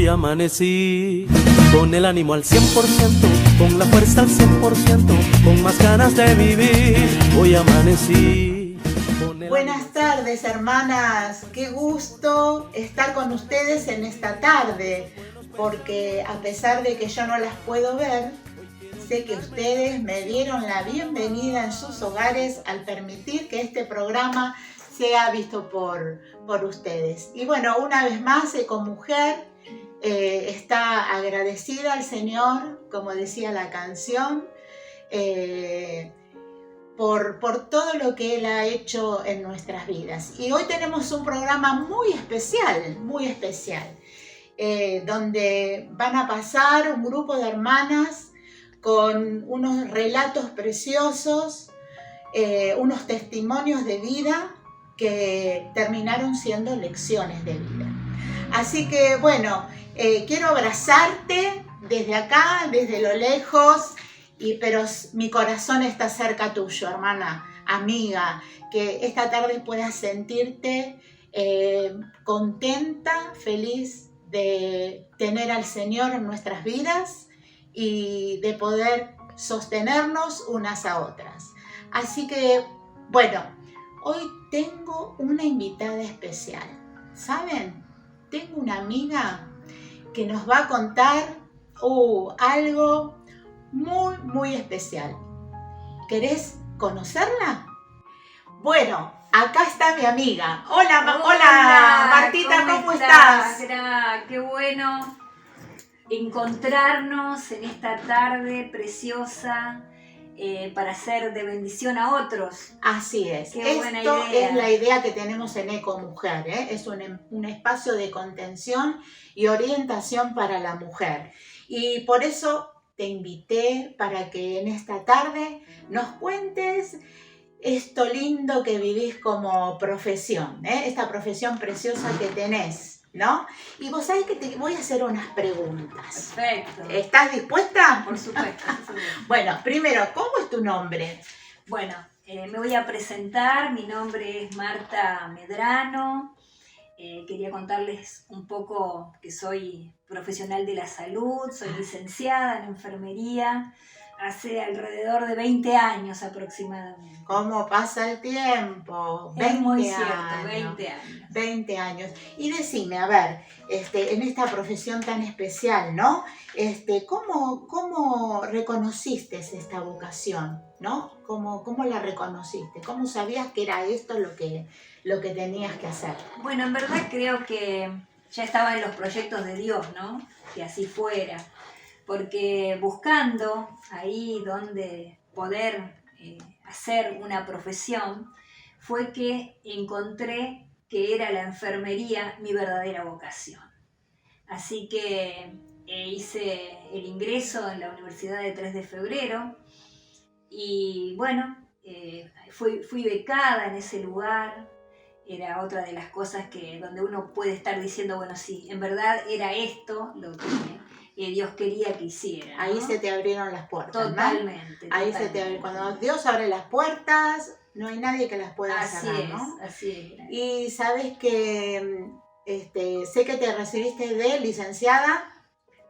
Hoy amanecí con el ánimo al 100%, con la fuerza al 100%, con más ganas de vivir. Hoy amanecí con el Buenas tardes, hermanas. Qué gusto estar con ustedes en esta tarde, porque a pesar de que yo no las puedo ver, sé que ustedes me dieron la bienvenida en sus hogares al permitir que este programa sea visto por ustedes. Y bueno, una vez más, Ecomujer está agradecida al Señor, como decía la canción, por todo lo que Él ha hecho en nuestras vidas. Y hoy tenemos un programa muy especial, donde van a pasar un grupo de hermanas con unos relatos preciosos, unos testimonios de vida que terminaron siendo lecciones de vida. Así que bueno, quiero abrazarte desde acá, desde lo lejos, pero mi corazón está cerca tuyo, hermana, amiga, que esta tarde puedas sentirte contenta, feliz de tener al Señor en nuestras vidas y de poder sostenernos unas a otras. Así que, bueno, hoy tengo una invitada especial. ¿Saben? Tengo una amiga que nos va a contar algo muy, muy especial. ¿Querés conocerla? Bueno, acá está mi amiga. Hola, Martita, ¿cómo estás? Qué bueno encontrarnos en esta tarde preciosa para ser de bendición a otros. Así es. Qué buena Esto idea. es la idea que tenemos en Ecomujer, ¿eh? Es un espacio de contención y orientación para la mujer. Y por eso te invité para que en esta tarde nos cuentes esto lindo que vivís como profesión, ¿eh? Esta profesión preciosa que tenés, ¿no? Y vos sabés que te voy a hacer unas preguntas. Perfecto. ¿Estás dispuesta? Por supuesto. Bueno, primero, ¿cómo es tu nombre? Bueno, me voy a presentar. Mi nombre es Marta Medrano. Quería contarles un poco que soy profesional de la salud, soy licenciada en enfermería hace alrededor de 20 años aproximadamente. ¿Cómo pasa el tiempo? Es muy cierto, años. 20 años. 20 años. Y decime, a ver, en esta profesión tan especial, ¿no? ¿Cómo reconociste esta vocación, ¿no? ¿Cómo la reconociste? ¿Cómo sabías que era esto lo que tenías que hacer? Bueno, en verdad creo que ya estaba en los proyectos de Dios, ¿no? Que así fuera. Porque buscando ahí donde poder hacer una profesión, fue que encontré que era la enfermería mi verdadera vocación. Así que hice el ingreso en la Universidad de 3 de Febrero y bueno, fui becada en ese lugar. Era otra de las cosas donde uno puede estar diciendo, bueno, sí, en verdad era esto lo que Dios quería que hiciera, ¿no? Ahí se te abrieron las puertas, Totalmente. ¿no? Ahí cuando Dios abre las puertas, no hay nadie que las pueda cerrar, ¿no? Así es. Y sabes que sé que te recibiste de licenciada.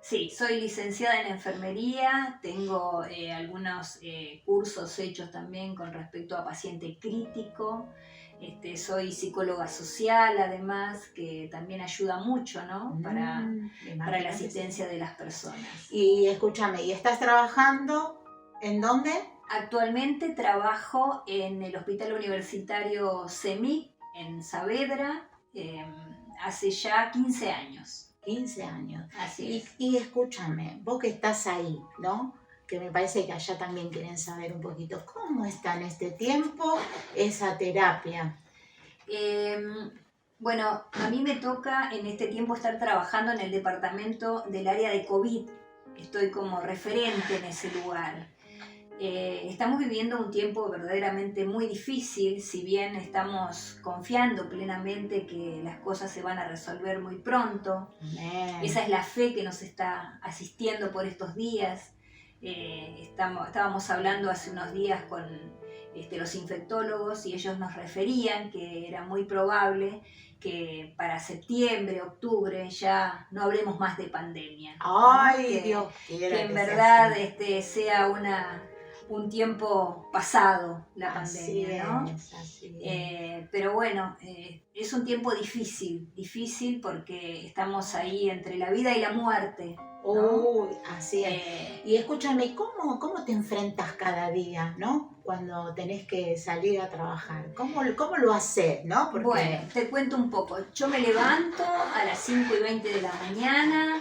Sí, soy licenciada en enfermería, tengo algunos cursos hechos también con respecto a paciente crítico. Soy psicóloga social, además, que también ayuda mucho, ¿no? Para la asistencia de las personas. Y escúchame, ¿y estás trabajando en dónde? Actualmente trabajo en el Hospital Universitario CEMIC, en Saavedra, hace ya 15 años. 15 años. Así es. Y escúchame, vos que estás ahí, ¿no? Que me parece que allá también quieren saber un poquito, ¿cómo está en este tiempo esa terapia? Bueno, a mí me toca en este tiempo estar trabajando en el departamento del área de COVID. Estoy como referente en ese lugar. Estamos viviendo un tiempo verdaderamente muy difícil, si bien estamos confiando plenamente que las cosas se van a resolver muy pronto. Amén. Esa es la fe que nos está asistiendo por estos días. Estábamos hablando hace unos días con los infectólogos, y ellos nos referían que era muy probable que para septiembre, octubre ya no hablemos más de pandemia, ¿no? Ay, Dios quiera que en que sea verdad así. sea un tiempo pasado la Así pandemia, ¿no? es, así es. Pero bueno, es un tiempo difícil porque estamos ahí entre la vida y la muerte, ¿no? Uy, así es. Eh, Y escúchame, ¿cómo te enfrentas cada día, ¿no? Cuando tenés que salir a trabajar. ¿Cómo lo haces, no? Bueno, Porque... te cuento un poco. Yo me levanto a las 5:20 de la mañana,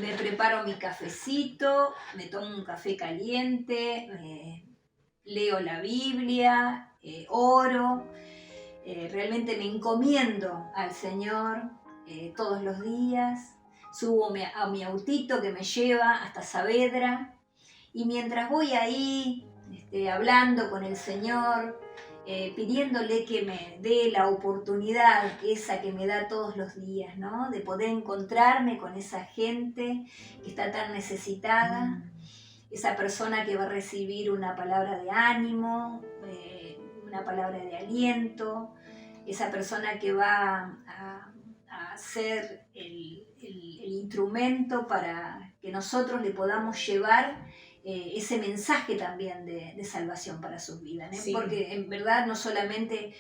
me preparo mi cafecito, me tomo un café caliente, leo la Biblia, oro, realmente me encomiendo al Señor todos los días, subo a mi autito que me lleva hasta Saavedra, y mientras voy ahí hablando con el Señor, pidiéndole que me dé la oportunidad esa que me da todos los días, ¿no? De poder encontrarme con esa gente que está tan necesitada, esa persona que va a recibir una palabra de ánimo, una palabra de aliento, esa persona que va a ser el instrumento para que nosotros le podamos llevar ese mensaje también de salvación para sus vidas, ¿eh? Sí. Porque en verdad no solamente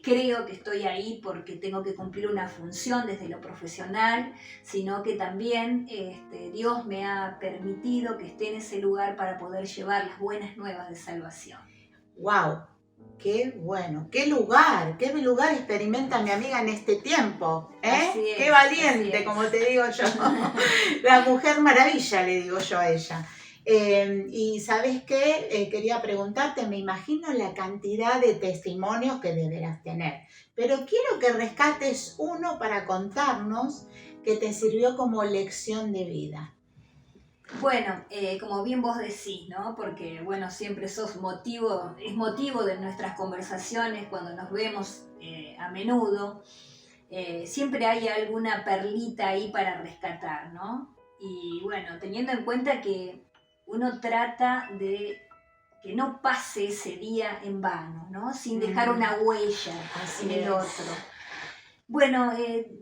creo que estoy ahí porque tengo que cumplir una función desde lo profesional, sino que también Dios me ha permitido que esté en ese lugar para poder llevar las buenas nuevas de salvación. ¡Wow! ¡Qué bueno! ¡Qué lugar experimenta mi amiga en este tiempo! Así es, ¡Qué valiente, así es. como te digo yo! La mujer maravilla, le digo yo a ella. Y ¿sabes qué? Quería preguntarte, me imagino la cantidad de testimonios que deberás tener, pero quiero que rescates uno para contarnos que te sirvió como lección de vida. Bueno, como bien vos decís, ¿no? Porque, bueno, siempre es motivo de nuestras conversaciones cuando nos vemos a menudo. Siempre hay alguna perlita ahí para rescatar, ¿no? Y bueno, teniendo en cuenta que uno trata de que no pase ese día en vano, ¿no? Sin dejar una huella en el otro. Bueno,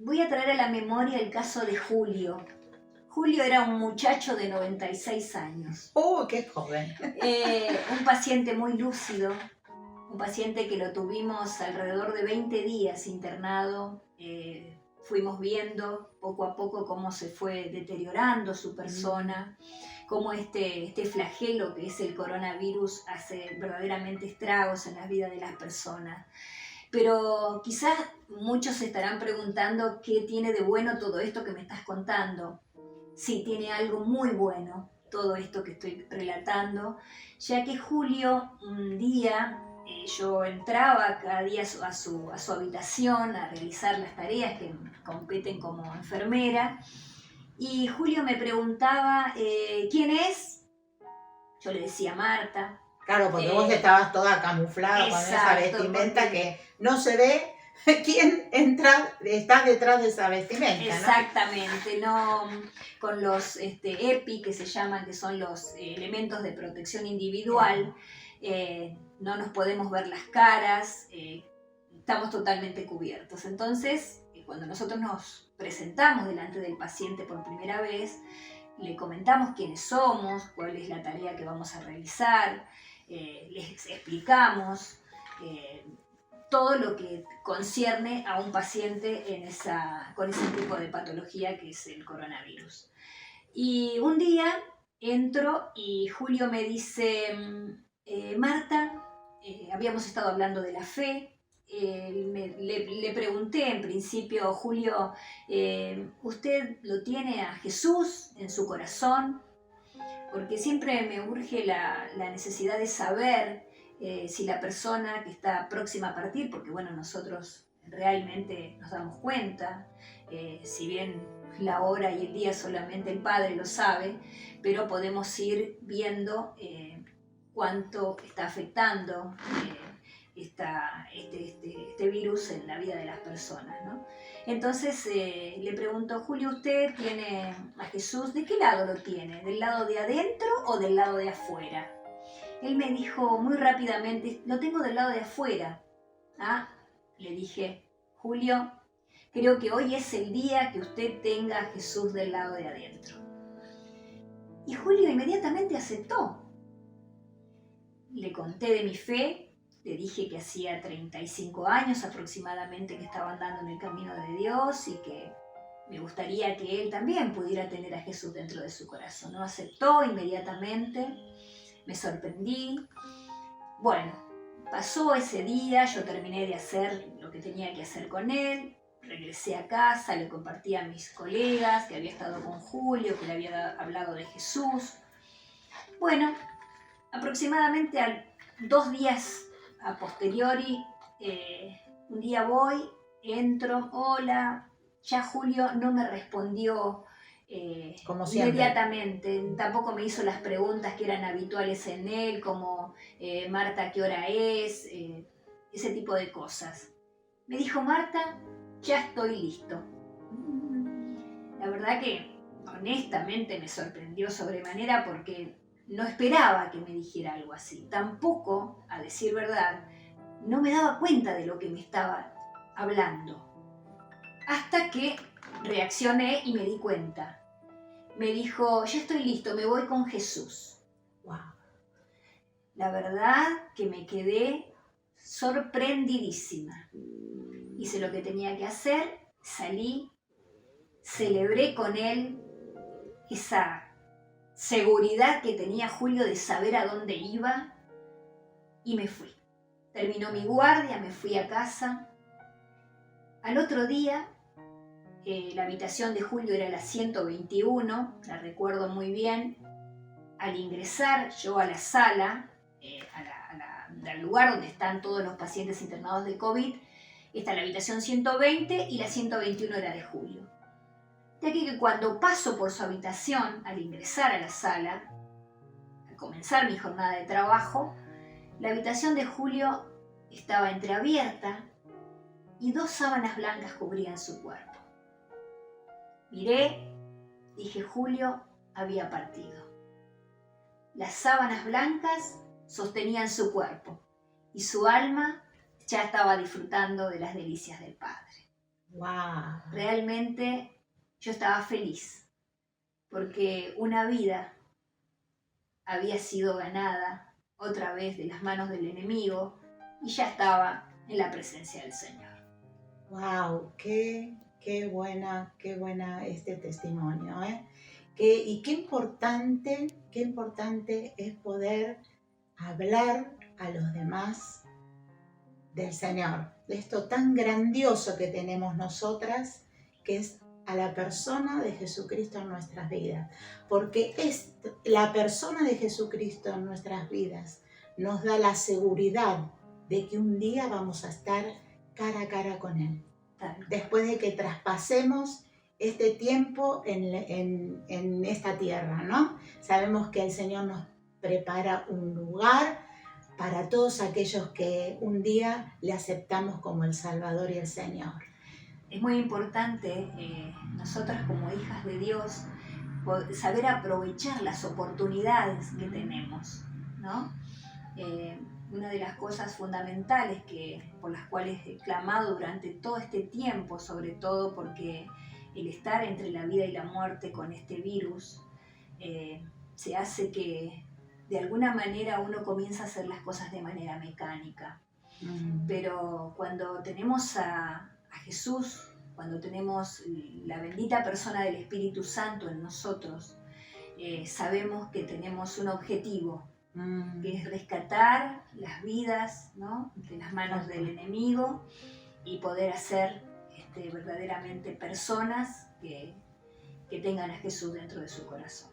voy a traer a la memoria el caso de Julio. Julio era un muchacho de 96 años. ¡Oh, qué joven! Un paciente muy lúcido, un paciente que lo tuvimos alrededor de 20 días internado. Fuimos viendo poco a poco cómo se fue deteriorando su persona, cómo este flagelo que es el coronavirus hace verdaderamente estragos en la vida de las personas. Pero quizás muchos se estarán preguntando qué tiene de bueno todo esto que me estás contando. Sí, tiene algo muy bueno todo esto que estoy relatando, ya que Julio, un día, yo entraba cada día a su habitación a realizar las tareas que me competen como enfermera, y Julio me preguntaba, ¿quién es? Yo le decía Marta. Claro, porque vos estabas toda camuflada con esa vestimenta porque... que no se ve quién está detrás de esa vestimenta, ¿no? Exactamente, no, con los EPI que se llaman, que son los elementos de protección individual, no nos podemos ver las caras, estamos totalmente cubiertos. Entonces, cuando nosotros nos presentamos delante del paciente por primera vez, le comentamos quiénes somos, cuál es la tarea que vamos a realizar, les explicamos todo lo que concierne a un paciente con ese tipo de patología que es el coronavirus. Y un día entro y Julio me dice, Marta, habíamos estado hablando de la fe, le pregunté en principio, Julio, ¿usted lo tiene a Jesús en su corazón? Porque siempre me urge la necesidad de saber si la persona que está próxima a partir, porque bueno, nosotros realmente nos damos cuenta, si bien la hora y el día solamente el Padre lo sabe, pero podemos ir viendo cuánto está afectando este virus en la vida de las personas, ¿no? Entonces le pregunto, Julio, ¿usted tiene a Jesús? ¿De qué lado lo tiene? ¿Del lado de adentro o del lado de afuera? él me dijo muy rápidamente, lo tengo del lado de afuera. Ah, le dije, Julio, creo que hoy es el día que usted tenga a Jesús del lado de adentro. Y Julio inmediatamente aceptó. Le conté de mi fe, le dije que hacía 35 años aproximadamente que estaba andando en el camino de Dios y que me gustaría que él también pudiera tener a Jesús dentro de su corazón. No aceptó inmediatamente, me sorprendí. Bueno, pasó ese día, yo terminé de hacer lo que tenía que hacer con él, regresé a casa, le compartí a mis colegas que había estado con Julio, que le había hablado de Jesús. Bueno, aproximadamente a 2 días a posteriori, un día voy, entro, hola, ya Julio no me respondió Como siempre. inmediatamente, tampoco me hizo las preguntas que eran habituales en él, como Marta, ¿qué hora es? Ese tipo de cosas. Me dijo, Marta, ya estoy listo. La verdad que honestamente me sorprendió sobremanera porque no esperaba que me dijera algo así. Tampoco, a decir verdad, no me daba cuenta de lo que me estaba hablando. Hasta que reaccioné y me di cuenta. Me dijo, ya estoy listo, me voy con Jesús. Wow. La verdad que me quedé sorprendidísima. Hice lo que tenía que hacer, salí, celebré con él esa seguridad que tenía Julio de saber a dónde iba y me fui. Terminó mi guardia, me fui a casa. Al otro día, la habitación de Julio era la 121, la recuerdo muy bien. Al ingresar yo a la sala, al lugar donde están todos los pacientes internados de COVID, está la habitación 120 y la 121 era de Julio. De aquí que cuando paso por su habitación, al ingresar a la sala, al comenzar mi jornada de trabajo, la habitación de Julio estaba entreabierta y 2 sábanas blancas cubrían su cuerpo. Miré, dije, Julio había partido. Las sábanas blancas sostenían su cuerpo y su alma ya estaba disfrutando de las delicias del Padre. Wow. Realmente yo estaba feliz porque una vida había sido ganada otra vez de las manos del enemigo y ya estaba en la presencia del Señor. Wow, qué buena este testimonio, y qué importante es poder hablar a los demás del Señor, de esto tan grandioso que tenemos nosotras, que es a la persona de Jesucristo en nuestras vidas, porque es la persona de Jesucristo en nuestras vidas nos da la seguridad de que un día vamos a estar cara a cara con Él. Después de que traspasemos este tiempo en esta tierra, ¿no? Sabemos que el Señor nos prepara un lugar para todos aquellos que un día le aceptamos como el Salvador y el Señor. Es muy importante, nosotras como hijas de Dios, saber aprovechar las oportunidades que tenemos, ¿no? Una de las cosas fundamentales por las cuales he clamado durante todo este tiempo, sobre todo porque el estar entre la vida y la muerte con este virus, se hace que de alguna manera uno comienza a hacer las cosas de manera mecánica. Pero cuando tenemos a Jesús, cuando tenemos la bendita persona del Espíritu Santo en nosotros, sabemos que tenemos un objetivo, que es rescatar las vidas, ¿no?, de las manos del enemigo y poder hacer verdaderamente personas que tengan a Jesús dentro de su corazón.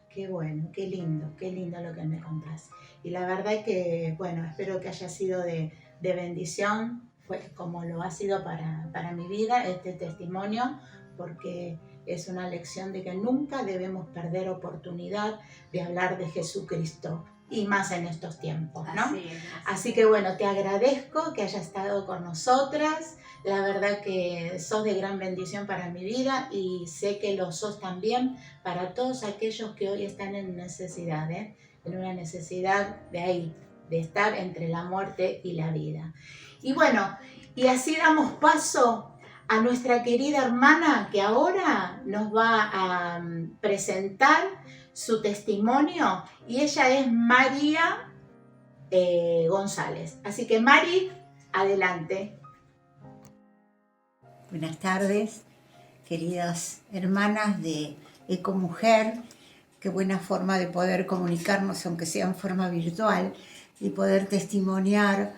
Qué bueno, qué lindo lo que me contás. Y la verdad que, bueno, espero que haya sido de bendición, fue como lo ha sido para mi vida este testimonio, porque es una lección de que nunca debemos perder oportunidad de hablar de Jesucristo, y más en estos tiempos, ¿no? Así que bueno, te agradezco que hayas estado con nosotras. La verdad que sos de gran bendición para mi vida y sé que lo sos también para todos aquellos que hoy están en necesidad, en una necesidad de ahí, de estar entre la muerte y la vida. Y bueno, y así damos paso a nuestra querida hermana que ahora nos va a presentar su testimonio, y ella es María González. Así que Mari, adelante. Buenas tardes, queridas hermanas de Ecomujer. Qué buena forma de poder comunicarnos, aunque sea en forma virtual, y poder testimoniar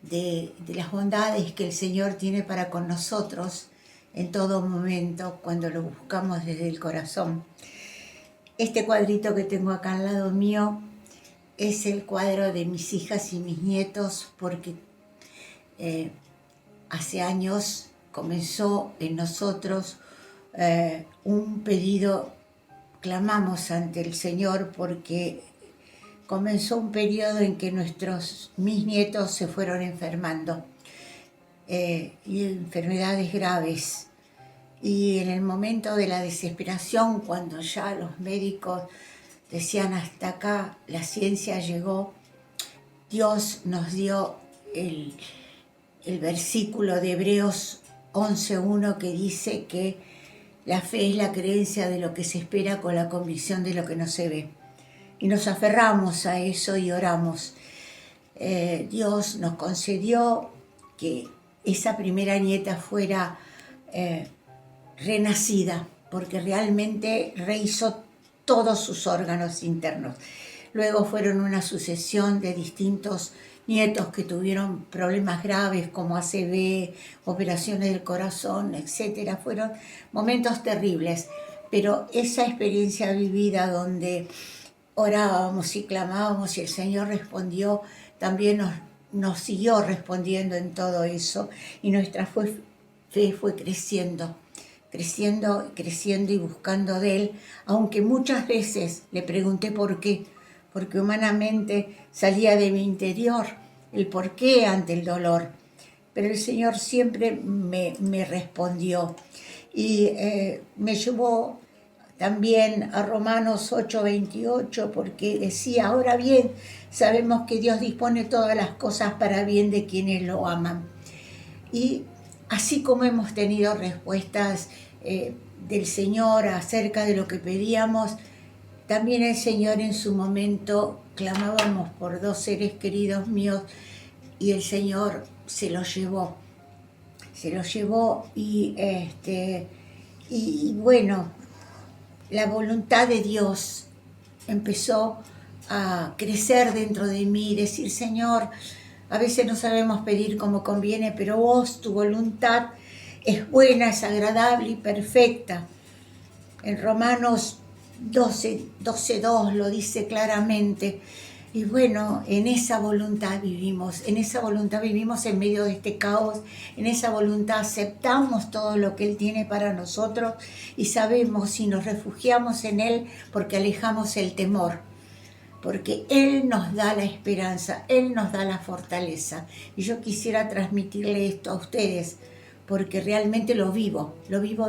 de las bondades que el Señor tiene para con nosotros en todo momento, cuando lo buscamos desde el corazón. Este cuadrito que tengo acá al lado mío es el cuadro de mis hijas y mis nietos, porque hace años comenzó en nosotros un pedido. Clamamos ante el Señor porque comenzó un periodo en que mis nietos se fueron enfermando, y enfermedades graves. Y en el momento de la desesperación, cuando ya los médicos decían hasta acá, la ciencia llegó, Dios nos dio el versículo de Hebreos 11:1 que dice que la fe es la creencia de lo que se espera con la convicción de lo que no se ve. Y nos aferramos a eso y oramos. Dios nos concedió que esa primera nieta fuera renacida, porque realmente rehizo todos sus órganos internos. Luego fueron una sucesión de distintos nietos que tuvieron problemas graves como ACV, operaciones del corazón, etc. Fueron momentos terribles, pero esa experiencia vivida donde orábamos y clamábamos y el Señor respondió, también nos siguió respondiendo en todo eso, y nuestra fe fue creciendo y buscando de Él, aunque muchas veces le pregunté por qué, porque humanamente salía de mi interior el por qué ante el dolor, pero el Señor siempre me respondió, y me llevó también a Romanos 8:28, porque decía, ahora bien, sabemos que Dios dispone todas las cosas para bien de quienes lo aman. Y así como hemos tenido respuestas del Señor acerca de lo que pedíamos, también el Señor en su momento clamábamos por 2 seres queridos míos y el Señor se los llevó. Y bueno, la voluntad de Dios empezó a crecer dentro de mí, decir, Señor, a veces no sabemos pedir como conviene, pero vos, tu voluntad es buena, es agradable y perfecta. En Romanos 12:2 lo dice claramente. Y bueno, en esa voluntad vivimos en medio de este caos, en esa voluntad aceptamos todo lo que Él tiene para nosotros y sabemos y nos refugiamos en Él porque alejamos el temor, porque Él nos da la esperanza, Él nos da la fortaleza. Y yo quisiera transmitirle esto a ustedes porque realmente lo vivo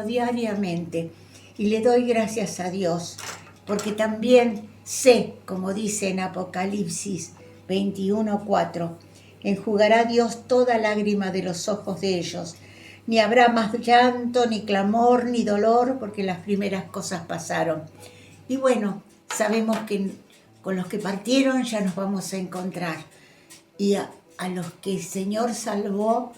diariamente y le doy gracias a Dios porque también sé, como dice en Apocalipsis 21:4, enjugará Dios toda lágrima de los ojos de ellos. Ni habrá más llanto, ni clamor, ni dolor, porque las primeras cosas pasaron. Y bueno, sabemos que con los que partieron ya nos vamos a encontrar. Y a los que el Señor salvó,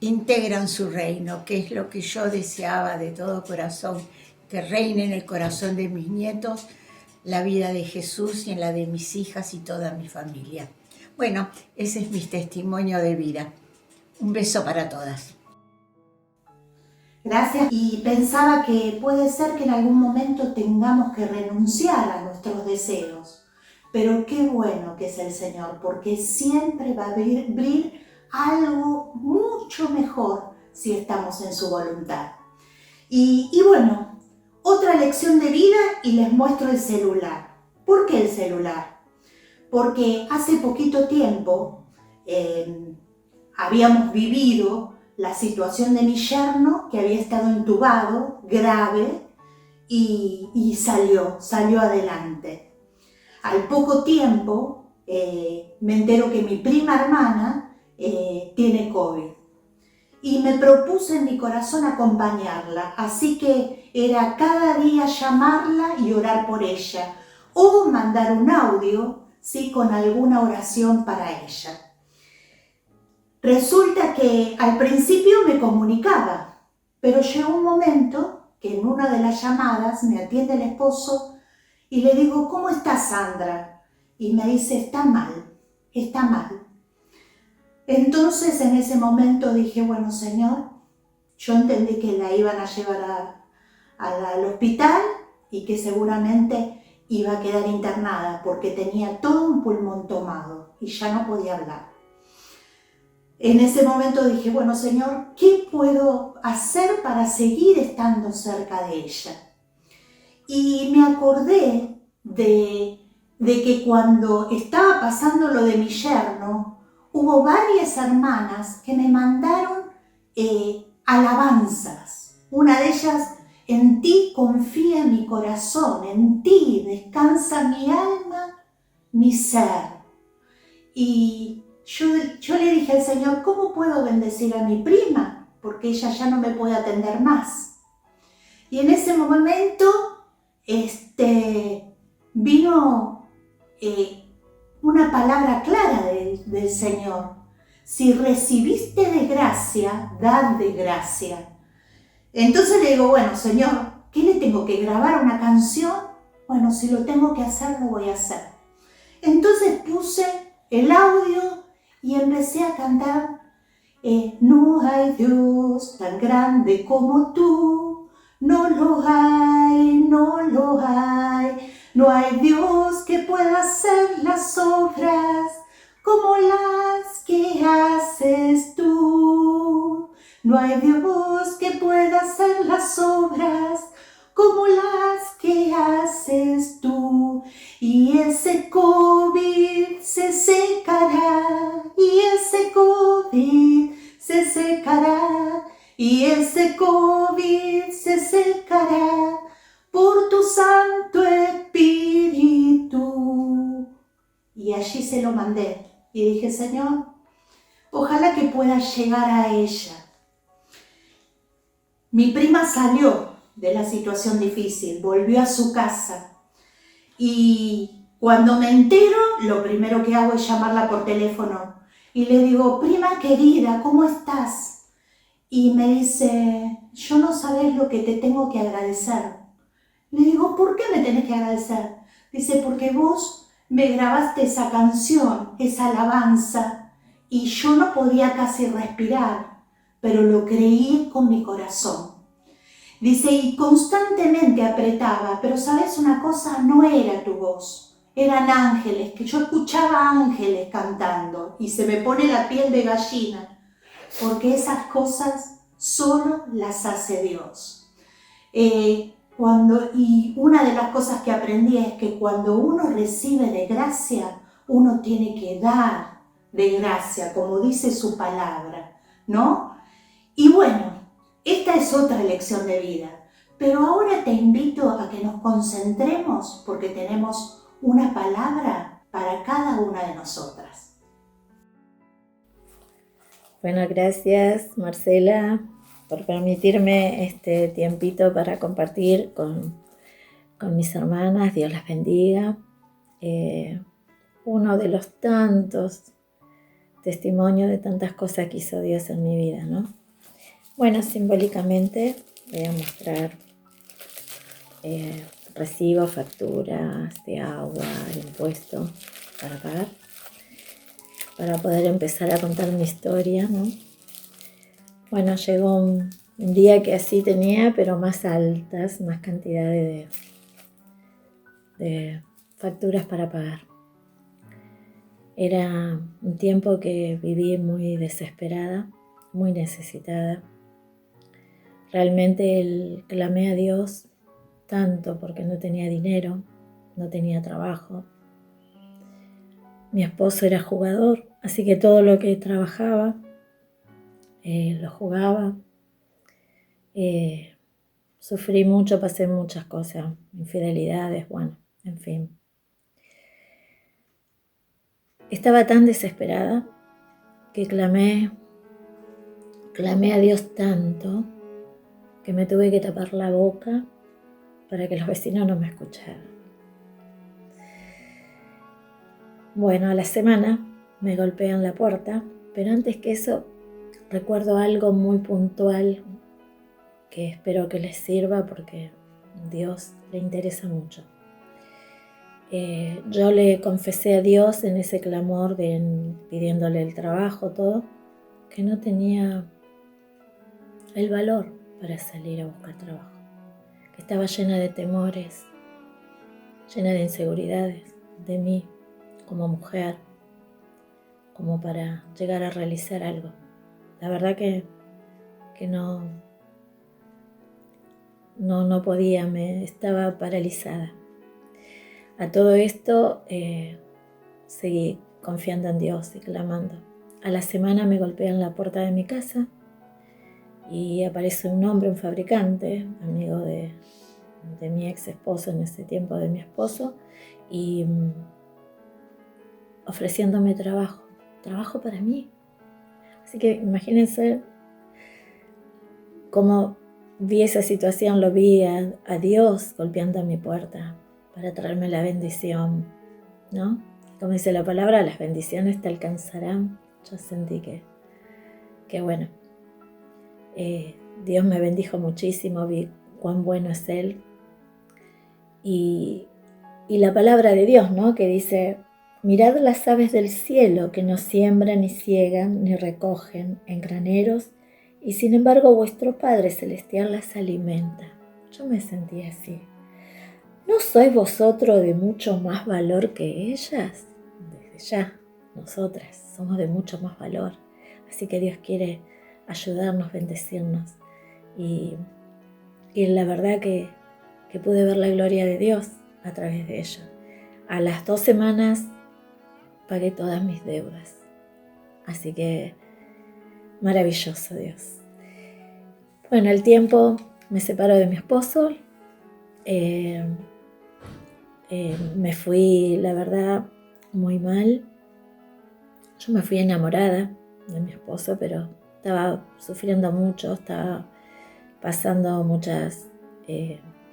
integran su reino, que es lo que yo deseaba de todo corazón, que reine en el corazón de mis nietos la vida de Jesús y en la de mis hijas y toda mi familia. Bueno, ese es mi testimonio de vida. Un beso para todas. Gracias. Y pensaba que puede ser que en algún momento tengamos que renunciar a nuestros deseos. Pero qué bueno que es el Señor, porque siempre va a abrir algo mucho mejor si estamos en su voluntad. Y bueno, otra lección de vida y les muestro el celular. ¿Por qué el celular? Porque hace poquito tiempo habíamos vivido la situación de mi yerno que había estado entubado, grave, y salió adelante. Al poco tiempo me entero que mi prima hermana tiene COVID. Y me propuse en mi corazón acompañarla, así que era cada día llamarla y orar por ella, o mandar un audio, ¿sí?, con alguna oración para ella. Resulta que al principio me comunicaba, pero llegó un momento que en una de las llamadas me atiende el esposo y le digo, ¿cómo estás, Sandra? Y me dice, está mal, está mal. Entonces en ese momento dije, bueno, Señor, yo entendí que la iban a llevar al hospital y que seguramente iba a quedar internada porque tenía todo un pulmón tomado y ya no podía hablar. En ese momento dije, bueno, Señor, ¿qué puedo hacer para seguir estando cerca de ella? Y me acordé de que cuando estaba pasando lo de mi yerno, hubo varias hermanas que me mandaron alabanzas. Una de ellas, en ti confía mi corazón, en ti descansa mi alma, mi ser. Y yo le dije al Señor, ¿cómo puedo bendecir a mi prima? Porque ella ya no me puede atender más. Y en ese momento vino una palabra clara del Señor. Si recibiste de gracia, dad de gracia. Entonces le digo, bueno, Señor, ¿qué le tengo que grabar una canción? Bueno, si lo tengo que hacer, lo voy a hacer. Entonces puse el audio y empecé a cantar, no hay Dios tan grande como tú, no lo hay, no lo hay. No hay Dios que pueda hacer las obras como las que haces tú. No hay Dios que pueda hacer las obras como las que haces tú. Y ese COVID se secará, y ese COVID se secará, y ese COVID se secará por tu Santo Espíritu. Y allí se lo mandé y dije, Señor, ojalá que pueda llegar a ella. Mi prima salió de la situación difícil, volvió a su casa y cuando me entero, lo primero que hago es llamarla por teléfono y le digo, prima querida, ¿cómo estás? Y me dice, yo no sabes lo que te tengo que agradecer. Le digo, ¿por qué me tenés que agradecer? Dice, porque vos me grabaste esa canción, esa alabanza, y yo no podía casi respirar, pero lo creí con mi corazón. Dice, y constantemente apretaba, pero ¿sabes una cosa? No era tu voz, eran ángeles, que yo escuchaba ángeles cantando, y se me pone la piel de gallina, porque esas cosas solo las hace Dios. Y una de las cosas que aprendí es que cuando uno recibe de gracia, uno tiene que dar de gracia, como dice su palabra, ¿no? Y bueno, esta es otra lección de vida, pero ahora te invito a que nos concentremos porque tenemos una palabra para cada una de nosotras. Bueno, gracias Marcela por permitirme este tiempito para compartir con mis hermanas. Dios las bendiga. Uno de los tantos testimonios de tantas cosas que hizo Dios en mi vida, ¿no? Bueno, simbólicamente voy a mostrar recibos, facturas de agua, impuestos para pagar, para poder empezar a contar mi historia, ¿no? Bueno, llegó un día que así tenía, pero más altas, más cantidades de facturas para pagar. Era un tiempo que viví muy desesperada, muy necesitada. Realmente clamé a Dios tanto porque no tenía dinero, no tenía trabajo. Mi esposo era jugador, así que todo lo que trabajaba lo jugaba. Sufrí mucho, pasé muchas cosas, infidelidades, bueno, en fin. estaba tan desesperada que clamé a Dios tanto que me tuve que tapar la boca para que los vecinos no me escucharan. Bueno, a la semana me golpean la puerta, pero antes que eso recuerdo algo muy puntual que espero que les sirva porque a Dios le interesa mucho. Yo le confesé a Dios en ese clamor pidiéndole el trabajo, todo, que no tenía el valor para salir a buscar trabajo, que estaba llena de temores, llena de inseguridades de mí como mujer, como para llegar a realizar algo. La verdad que no podía, estaba paralizada. A todo esto seguí confiando en Dios y clamando. A la semana me golpean la puerta de mi casa y aparece un hombre, un fabricante, amigo de mi ex esposo, en ese tiempo de mi esposo, y ofreciéndome trabajo para mí. Así que imagínense cómo vi esa situación, lo vi a Dios golpeando a mi puerta para traerme la bendición, ¿no? Como dice la palabra, las bendiciones te alcanzarán. Yo sentí que bueno, Dios me bendijo muchísimo, vi cuán bueno es Él. Y la palabra de Dios, ¿no? Que dice: mirad las aves del cielo, que no siembran, ni ciegan, ni recogen en graneros, y sin embargo vuestro Padre Celestial las alimenta. Yo me sentí así. ¿No sois vosotros de mucho más valor que ellas? Desde ya, nosotras somos de mucho más valor. Así que Dios quiere ayudarnos, bendecirnos. Y la verdad que pude ver la gloria de Dios a través de ello. A las 2 semanas pagué todas mis deudas. Así que maravilloso Dios. Bueno, al tiempo me separo de mi esposo. Me fui, la verdad, muy mal. Yo me fui enamorada de mi esposo, pero estaba sufriendo mucho, estaba pasando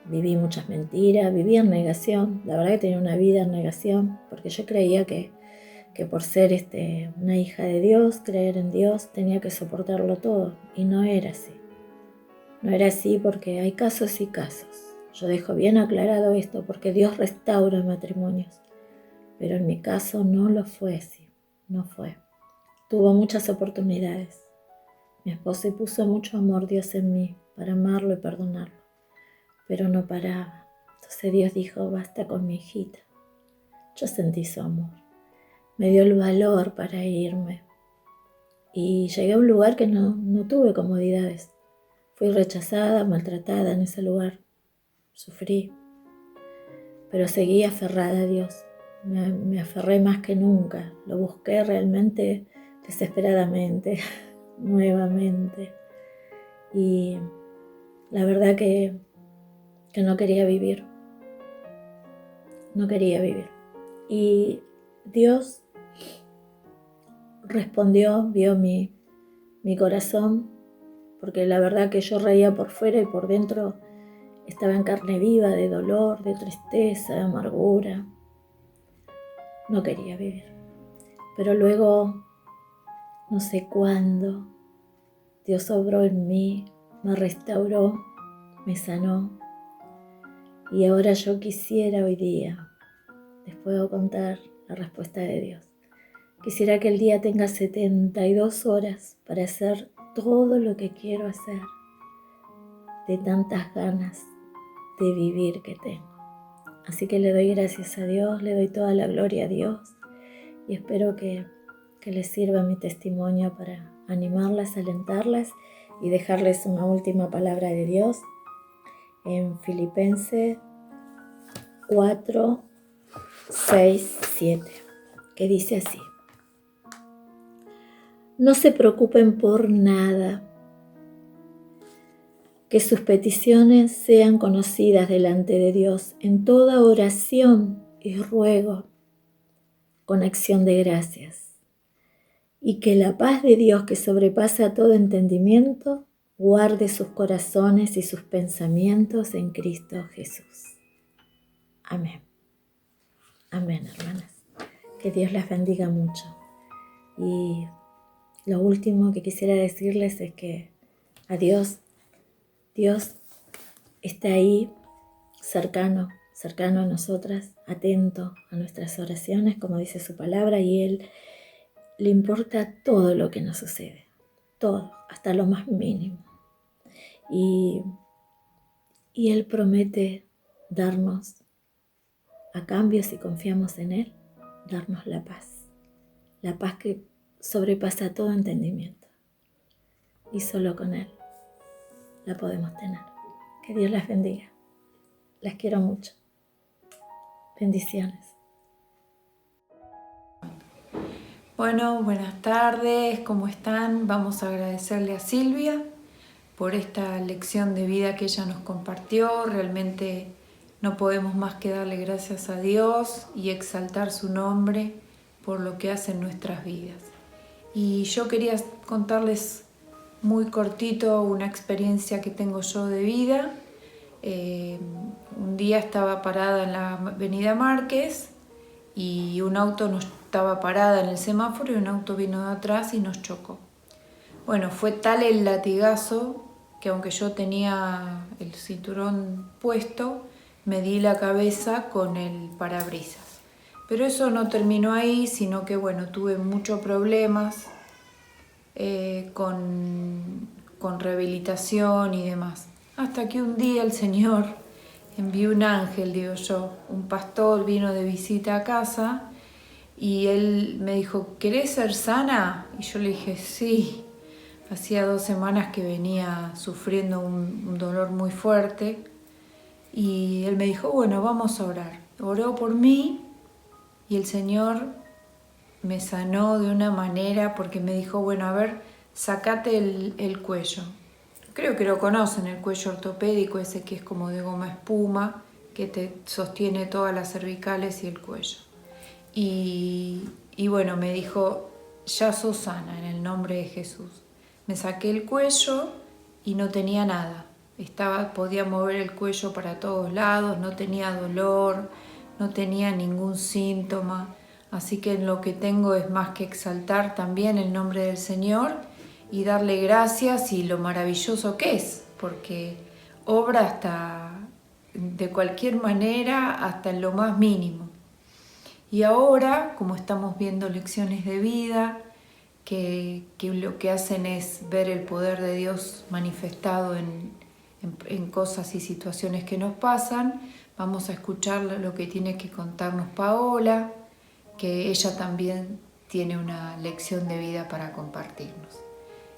viví muchas mentiras, viví en negación. La verdad que tenía una vida en negación, porque yo creía que por ser una hija de Dios, creer en Dios, tenía que soportarlo todo, y no era así. No era así porque hay casos y casos. Yo dejo bien aclarado esto porque Dios restaura matrimonios, pero en mi caso no lo fue así, no fue. Tuvo muchas oportunidades. Mi esposo puso mucho amor Dios en mí para amarlo y perdonarlo, pero no paraba. Entonces Dios dijo: basta con mi hijita. Yo sentí su amor. Me dio el valor para irme. Y llegué a un lugar que no tuve comodidades. Fui rechazada, maltratada en ese lugar. Sufrí. Pero seguí aferrada a Dios. Me aferré más que nunca. Lo busqué realmente desesperadamente, nuevamente. Y la verdad que no quería vivir. No quería vivir. Y Dios respondió, vio mi corazón, porque la verdad que yo reía por fuera y por dentro estaba en carne viva de dolor, de tristeza, de amargura. No quería vivir. Pero luego, no sé cuándo, Dios obró en mí, me restauró, me sanó. Y ahora yo quisiera hoy día, les puedo contar la respuesta de Dios. Quisiera que el día tenga 72 horas para hacer todo lo que quiero hacer, de tantas ganas de vivir que tengo. Así que le doy gracias a Dios, le doy toda la gloria a Dios y espero que les sirva mi testimonio para animarlas, alentarlas y dejarles una última palabra de Dios en Filipenses 4, 6, 7, que dice así: no se preocupen por nada, que sus peticiones sean conocidas delante de Dios en toda oración y ruego, con acción de gracias. Y que la paz de Dios, que sobrepasa todo entendimiento, guarde sus corazones y sus pensamientos en Cristo Jesús. Amén. Amén, hermanas. Que Dios las bendiga mucho. Y lo último que quisiera decirles es que a Dios está ahí, cercano a nosotras, atento a nuestras oraciones, como dice su palabra, y Él le importa todo lo que nos sucede, todo, hasta lo más mínimo. Y Él promete darnos, a cambio, si confiamos en Él, darnos la paz que sobrepasa todo entendimiento. Y solo con Él la podemos tener. Que Dios las bendiga. Las quiero mucho. Bendiciones. Bueno, buenas tardes, ¿cómo están? Vamos a agradecerle a Silvia por esta lección de vida que ella nos compartió. Realmente no podemos más que darle gracias a Dios y exaltar su nombre por lo que hace en nuestras vidas. Y yo quería contarles muy cortito una experiencia que tengo yo de vida. Un día estaba parada en la avenida Márquez y un auto nos estaba parada en el semáforo y un auto vino de atrás y nos chocó. Bueno, fue tal el latigazo que aunque yo tenía el cinturón puesto, me di la cabeza con el parabrisas. Pero eso no terminó ahí, sino que bueno, tuve muchos problemas con rehabilitación y demás. Hasta que un día el Señor envió un ángel, digo yo, un pastor vino de visita a casa y él me dijo, ¿querés ser sana? Y yo le dije, sí. Hacía 2 semanas que venía sufriendo un dolor muy fuerte y él me dijo, bueno, vamos a orar. Oró por mí y el Señor me sanó de una manera porque me dijo, bueno, a ver, sacate el cuello. Creo que lo conocen, el cuello ortopédico, ese que es como de goma espuma, que te sostiene todas las cervicales y el cuello. Y bueno, me dijo, ya sos sana en el nombre de Jesús. Me saqué el cuello y no tenía nada. Podía mover el cuello para todos lados, no tenía dolor, no tenía ningún síntoma. Así que lo que tengo es más que exaltar también el nombre del Señor y darle gracias y lo maravilloso que es, porque obra hasta de cualquier manera, hasta en lo más mínimo. Y ahora, como estamos viendo lecciones de vida, que lo que hacen es ver el poder de Dios manifestado en cosas y situaciones que nos pasan, vamos a escuchar lo que tiene que contarnos Paola, que ella también tiene una lección de vida para compartirnos.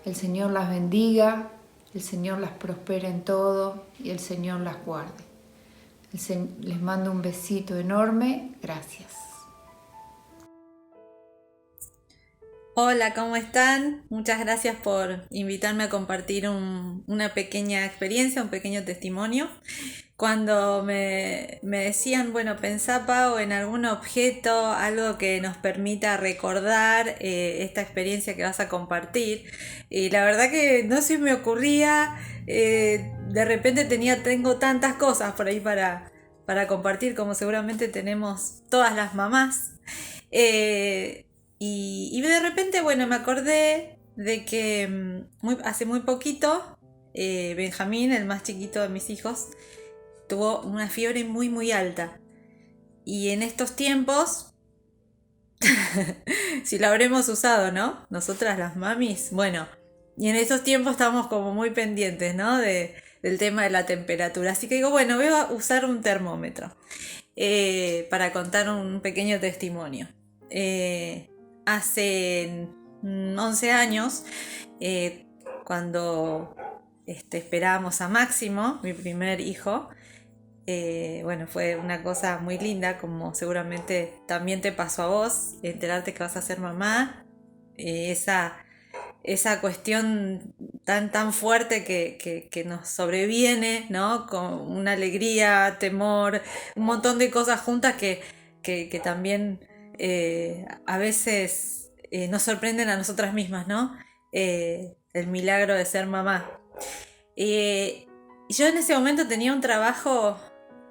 El Señor las bendiga, el Señor las prospere en todo y el Señor las guarde. Les mando un besito enorme, gracias. Hola, ¿cómo están? Muchas gracias por invitarme a compartir una pequeña experiencia, un pequeño testimonio. Cuando me decían, bueno, pensá, Pau, en algún objeto, algo que nos permita recordar esta experiencia que vas a compartir. Y la verdad que no se me ocurría, de repente tengo tantas cosas por ahí para compartir, como seguramente tenemos todas las mamás. Y de repente, bueno, me acordé de que hace muy poquito, Benjamín, el más chiquito de mis hijos, tuvo una fiebre muy muy alta. Y en estos tiempos, si lo habremos usado, ¿no? Nosotras las mamis, bueno, y en estos tiempos estamos como muy pendientes, ¿no? Del tema de la temperatura. Así que digo, bueno, voy a usar un termómetro para contar un pequeño testimonio. Hace 11 años, cuando esperábamos a Máximo, mi primer hijo, bueno, fue una cosa muy linda, como seguramente también te pasó a vos, enterarte que vas a ser mamá, esa cuestión tan fuerte que nos sobreviene, ¿no? Con una alegría, temor, un montón de cosas juntas que también a veces nos sorprenden a nosotras mismas, ¿no? El milagro de ser mamá. Y yo en ese momento tenía un trabajo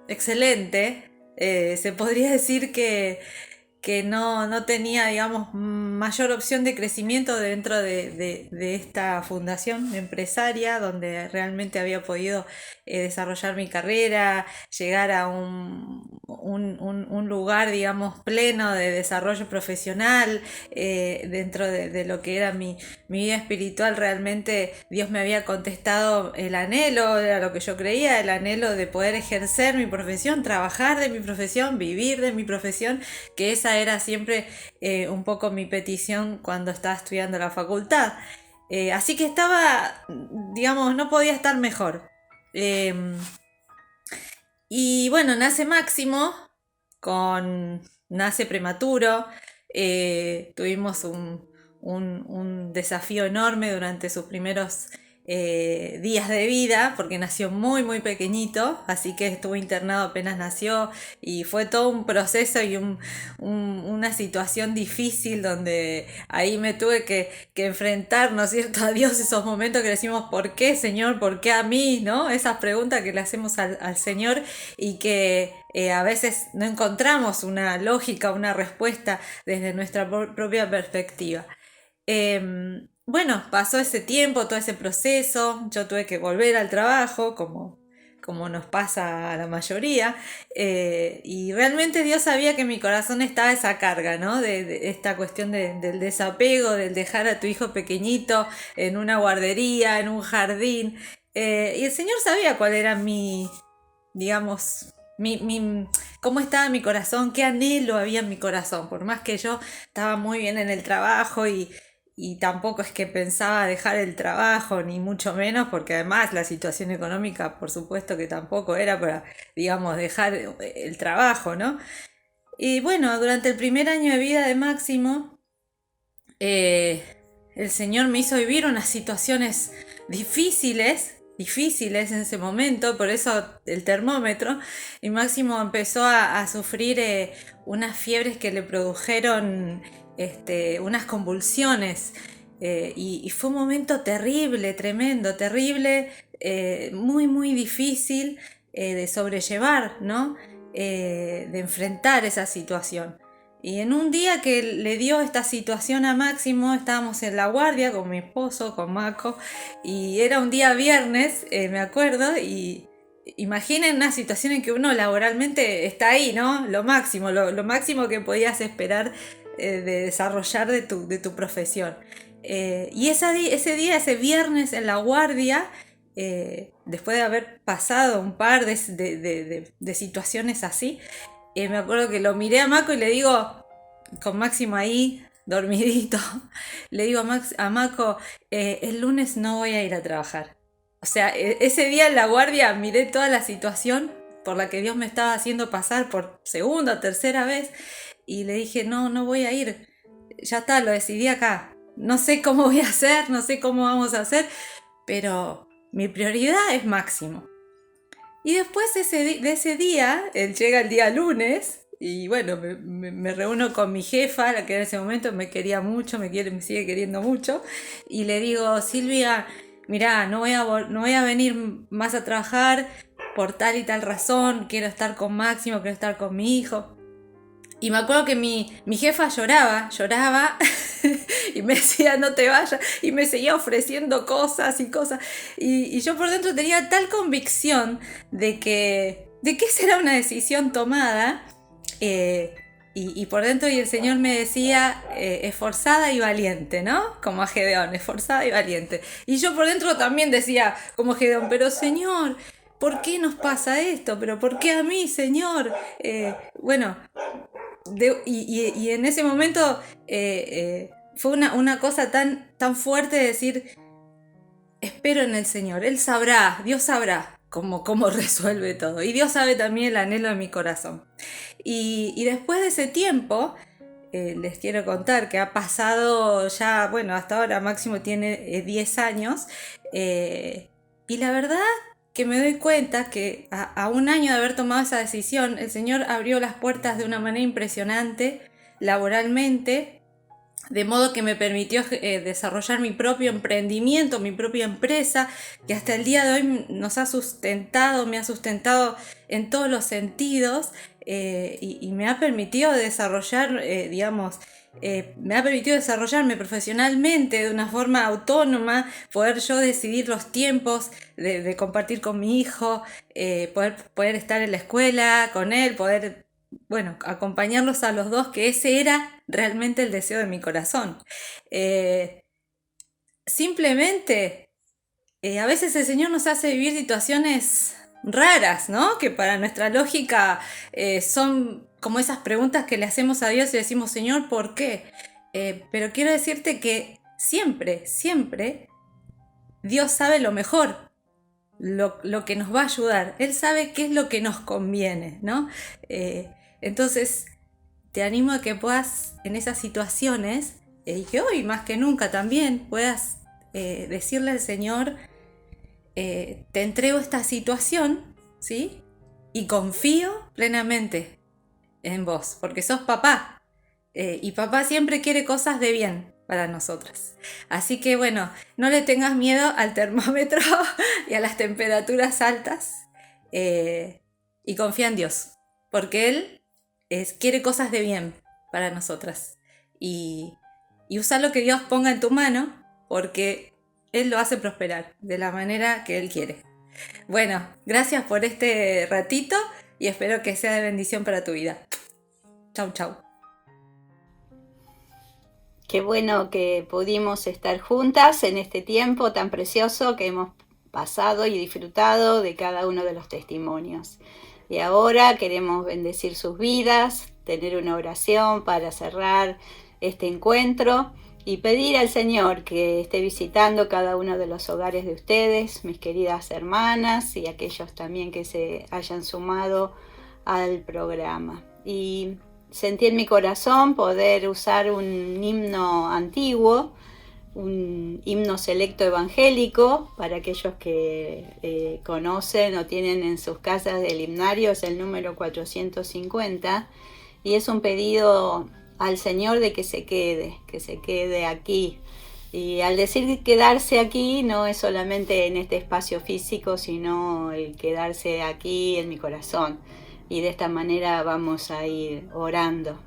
excelente. Se podría decir que no tenía, digamos, mayor opción de crecimiento dentro de esta fundación empresaria, donde realmente había podido desarrollar mi carrera, llegar a un lugar, digamos, pleno de desarrollo profesional, dentro de lo que era mi vida espiritual. Realmente Dios me había contestado el anhelo, era lo que yo creía, el anhelo de poder ejercer mi profesión, trabajar de mi profesión, vivir de mi profesión, que esa era siempre un poco mi petición cuando estaba estudiando la facultad. Así que estaba, digamos, no podía estar mejor. Y bueno, nace Máximo, nace prematuro. Tuvimos un desafío enorme durante sus primeros días de vida, porque nació muy muy pequeñito, así que estuvo internado apenas nació, y fue todo un proceso y una situación difícil, donde ahí me tuve que enfrentar, ¿no es cierto?, a Dios, esos momentos que decimos, ¿por qué, Señor? ¿Por qué a mí? ¿No? Esas preguntas que le hacemos al Señor, y que a veces no encontramos una lógica, una respuesta desde nuestra propia perspectiva. Bueno, pasó ese tiempo, todo ese proceso, yo tuve que volver al trabajo, como nos pasa a la mayoría, y realmente Dios sabía que en mi corazón estaba esa carga, ¿no? De esta cuestión del desapego, del dejar a tu hijo pequeñito en una guardería, en un jardín, y el Señor sabía cuál era digamos, cómo estaba mi corazón, qué anhelo había en mi corazón, por más que yo estaba muy bien en el trabajo, y tampoco es que pensaba dejar el trabajo, ni mucho menos, porque además la situación económica, por supuesto que tampoco era para, digamos, dejar el trabajo, ¿no? Y bueno, durante el primer año de vida de Máximo, el Señor me hizo vivir unas situaciones difíciles en ese momento, por eso el termómetro, y Máximo empezó a sufrir unas fiebres que le produjeron unas convulsiones, y fue un momento terrible, tremendo, terrible, muy muy difícil de sobrellevar, ¿no? De enfrentar esa situación. Y en un día que le dio esta situación a Máximo, estábamos en la guardia con mi esposo, con Maco, y era un día viernes, me acuerdo, y imaginen una situación en que uno laboralmente está ahí, ¿no? Lo máximo que podías esperar de desarrollar de tu profesión. Y ese viernes en la guardia, después de haber pasado un par de situaciones así, me acuerdo que lo miré a Maco y le digo, con Máximo ahí, dormidito, le digo a Maco, el lunes no voy a ir a trabajar. O sea, ese día en la guardia miré toda la situación por la que Dios me estaba haciendo pasar por segunda o tercera vez, y le dije, no voy a ir, ya está, lo decidí acá, no sé cómo voy a hacer, no sé cómo vamos a hacer, pero mi prioridad es Máximo. Y después de ese día, él llega el día lunes, y bueno, me reúno con mi jefa, la que en ese momento me quería mucho, me sigue queriendo mucho, y le digo, Silvia, mirá, no voy a venir más a trabajar por tal y tal razón, quiero estar con Máximo, quiero estar con mi hijo. Y me acuerdo que mi jefa lloraba y me decía, no te vayas, y me seguía ofreciendo cosas. Y yo por dentro tenía tal convicción de que esa era una decisión tomada, y por dentro, y el Señor me decía, esforzada y valiente, ¿no? Como a Gedeón, esforzada y valiente. Y yo por dentro también decía, como Gedeón, pero Señor, ¿por qué nos pasa esto? ¿Pero por qué a mí, Señor? Bueno... Y en ese momento fue una cosa tan fuerte de decir, espero en el Señor, Él sabrá, Dios sabrá cómo resuelve todo, y Dios sabe también el anhelo de mi corazón. Y después de ese tiempo, les quiero contar que ha pasado ya, bueno, hasta ahora Máximo tiene 10 años, y la verdad que me doy cuenta que a un año de haber tomado esa decisión, el Señor abrió las puertas de una manera impresionante, laboralmente, de modo que me permitió desarrollar mi propio emprendimiento, mi propia empresa, que hasta el día de hoy me ha sustentado en todos los sentidos, y me ha permitido desarrollar, me ha permitido desarrollarme profesionalmente de una forma autónoma, poder yo decidir los tiempos de compartir con mi hijo, poder estar en la escuela con él, poder, acompañarlos a los dos, que ese era realmente el deseo de mi corazón. Simplemente, a veces el Señor nos hace vivir situaciones raras, ¿no? Que para nuestra lógica son como esas preguntas que le hacemos a Dios y decimos, Señor, ¿por qué? Pero quiero decirte que siempre, siempre Dios sabe lo mejor, lo que nos va a ayudar. Él sabe qué es lo que nos conviene, ¿no? Entonces, te animo a que puedas en esas situaciones, y que hoy más que nunca también puedas decirle al Señor, te entrego esta situación, ¿sí? Y confío plenamente en vos, porque sos papá, y papá siempre quiere cosas de bien para nosotras. Así que no le tengas miedo al termómetro y a las temperaturas altas, y confía en Dios, porque Él quiere cosas de bien para nosotras, y usa lo que Dios ponga en tu mano, porque Él lo hace prosperar de la manera que Él quiere. Gracias por este ratito y espero que sea de bendición para tu vida. Chau, chau. Qué bueno que pudimos estar juntas en este tiempo tan precioso que hemos pasado y disfrutado de cada uno de los testimonios. Y ahora queremos bendecir sus vidas, tener una oración para cerrar este encuentro y pedir al Señor que esté visitando cada uno de los hogares de ustedes, mis queridas hermanas y aquellos también que se hayan sumado al programa. Y sentí en mi corazón poder usar un himno antiguo, un himno selecto evangélico, para aquellos que conocen o tienen en sus casas el himnario, es el número 450, y es un pedido al Señor de que se quede aquí. Y al decir quedarse aquí, no es solamente en este espacio físico, sino el quedarse aquí en mi corazón. Y de esta manera vamos a ir orando.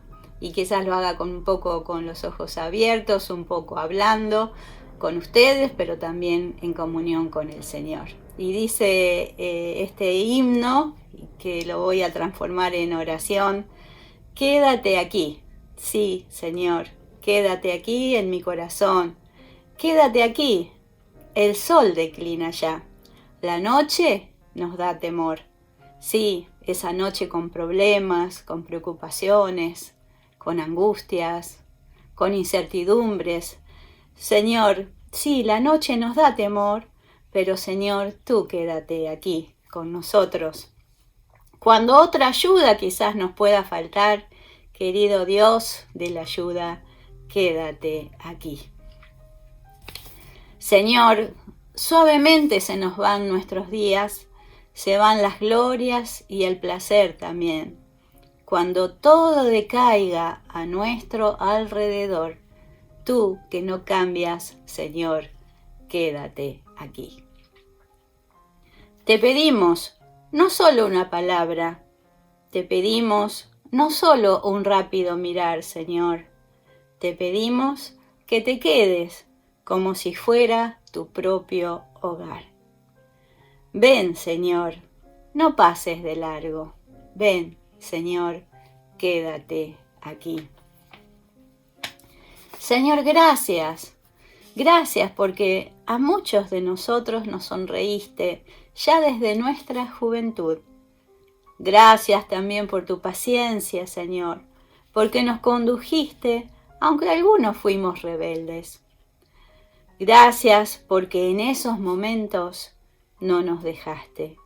Y quizás lo haga un poco con los ojos abiertos, un poco hablando con ustedes, pero también en comunión con el Señor. Y dice este himno, que lo voy a transformar en oración: quédate aquí, sí, Señor, quédate aquí en mi corazón, quédate aquí, el sol declina ya, la noche nos da temor, sí, esa noche con problemas, con preocupaciones, con angustias, con incertidumbres. Señor, sí, la noche nos da temor, pero Señor, tú quédate aquí con nosotros. Cuando otra ayuda quizás nos pueda faltar, querido Dios de la ayuda, quédate aquí. Señor, suavemente se nos van nuestros días, se van las glorias y el placer también. Cuando todo decaiga a nuestro alrededor, tú que no cambias, Señor, quédate aquí. Te pedimos no solo una palabra, te pedimos no solo un rápido mirar, Señor, te pedimos que te quedes como si fuera tu propio hogar. Ven, Señor, no pases de largo, ven, Señor, quédate aquí. Señor, gracias porque a muchos de nosotros nos sonreíste ya desde nuestra juventud. Gracias también por tu paciencia, Señor, porque nos condujiste, aunque algunos fuimos rebeldes. Gracias porque en esos momentos no nos dejaste.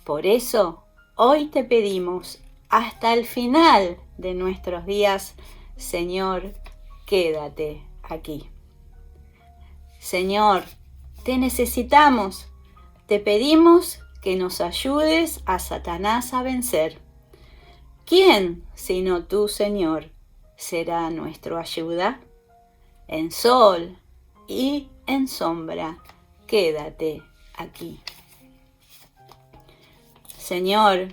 Por eso, hoy te pedimos, hasta el final de nuestros días, Señor, quédate aquí. Señor, te necesitamos, te pedimos que nos ayudes a Satanás a vencer. ¿Quién sino tú, Señor? será nuestra ayuda. En sol y en sombra, quédate aquí. Señor,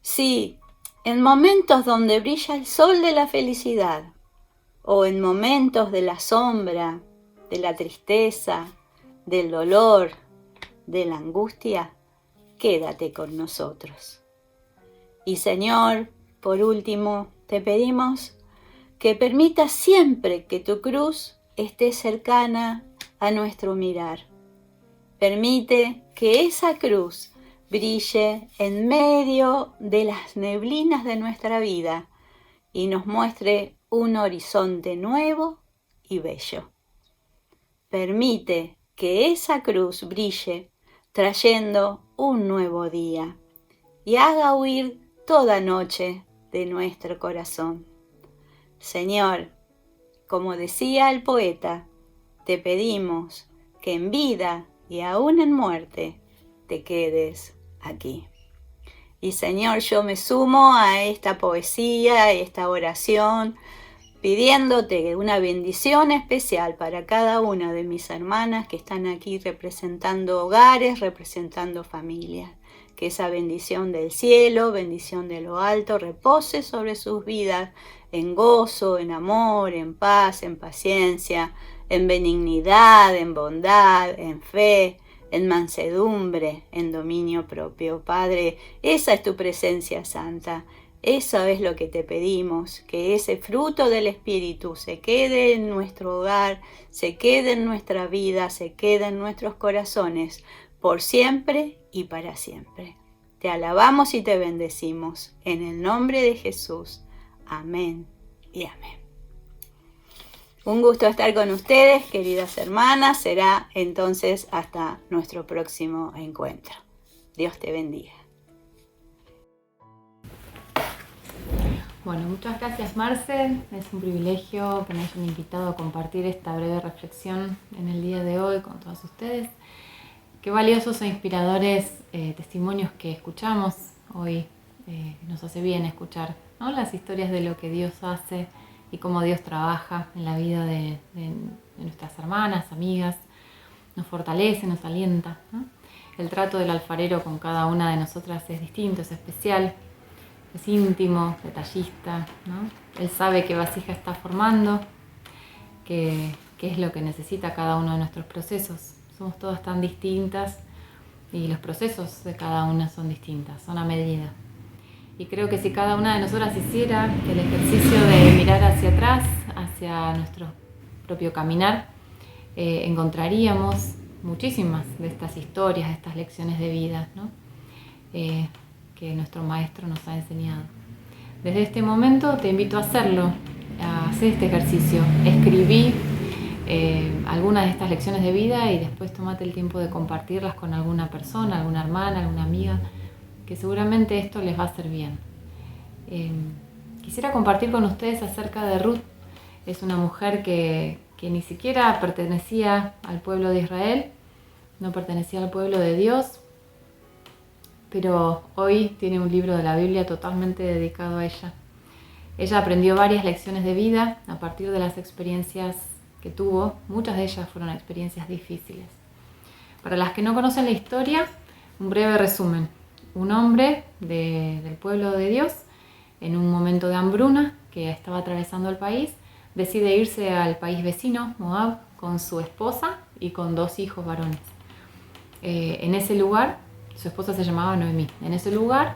sí, en momentos donde brilla el sol de la felicidad, o en momentos de la sombra, de la tristeza, del dolor, de la angustia, quédate con nosotros. Y Señor, por último, te pedimos que permitas siempre que tu cruz esté cercana a nuestro mirar. Permite que esa cruz brille en medio de las neblinas de nuestra vida y nos muestre un horizonte nuevo y bello. Permite que esa cruz brille trayendo un nuevo día y haga huir toda noche de nuestro corazón. Señor, como decía el poeta, te pedimos que en vida y aún en muerte te quedes aquí. Y Señor, yo me sumo a esta poesía, a esta oración, pidiéndote una bendición especial para cada una de mis hermanas que están aquí representando hogares, representando familias. Que esa bendición del cielo, bendición de lo alto, repose sobre sus vidas en gozo, en amor, en paz, en paciencia, en benignidad, en bondad, en fe, en mansedumbre, en dominio propio. Padre, esa es tu presencia santa. Eso es lo que te pedimos, que ese fruto del Espíritu se quede en nuestro hogar, se quede en nuestra vida, se quede en nuestros corazones, por siempre y para siempre. Te alabamos y te bendecimos. En el nombre de Jesús. Amén y amén. Un gusto estar con ustedes, queridas hermanas. Será entonces hasta nuestro próximo encuentro. Dios te bendiga. Bueno, muchas gracias, Marce. Es un privilegio que me hayan invitado a compartir esta breve reflexión en el día de hoy con todos ustedes. Qué valiosos e inspiradores testimonios que escuchamos hoy. Nos hace bien escuchar, ¿no?, las historias de lo que Dios hace y cómo Dios trabaja en la vida de nuestras hermanas, amigas. Nos fortalece, nos alienta, ¿no? El trato del alfarero con cada una de nosotras es distinto, es especial, es íntimo, detallista, ¿no? Él sabe qué vasija está formando, qué es lo que necesita cada uno de nuestros procesos. Somos todas tan distintas y los procesos de cada una son distintas, son a medida. Y creo que si cada una de nosotras hiciera el ejercicio de mirar hacia atrás, hacia nuestro propio caminar, encontraríamos muchísimas de estas historias, de estas lecciones de vida, ¿no?, que nuestro maestro nos ha enseñado. Desde este momento te invito a hacerlo, a hacer este ejercicio. Escribí algunas de estas lecciones de vida y después tómate el tiempo de compartirlas con alguna persona, alguna hermana, alguna amiga, que seguramente esto les va a hacer bien. Quisiera compartir con ustedes acerca de Ruth. Es una mujer que ni siquiera pertenecía al pueblo de Israel, no pertenecía al pueblo de Dios, pero hoy tiene un libro de la Biblia totalmente dedicado a ella. Ella aprendió varias lecciones de vida a partir de las experiencias que tuvo. Muchas de ellas fueron experiencias difíciles. Para las que no conocen la historia, un breve resumen. Un hombre del pueblo de Dios, en un momento de hambruna que estaba atravesando el país, decide irse al país vecino, Moab, con su esposa y con 2 hijos varones. En ese lugar, su esposa se llamaba Noemí. En ese lugar,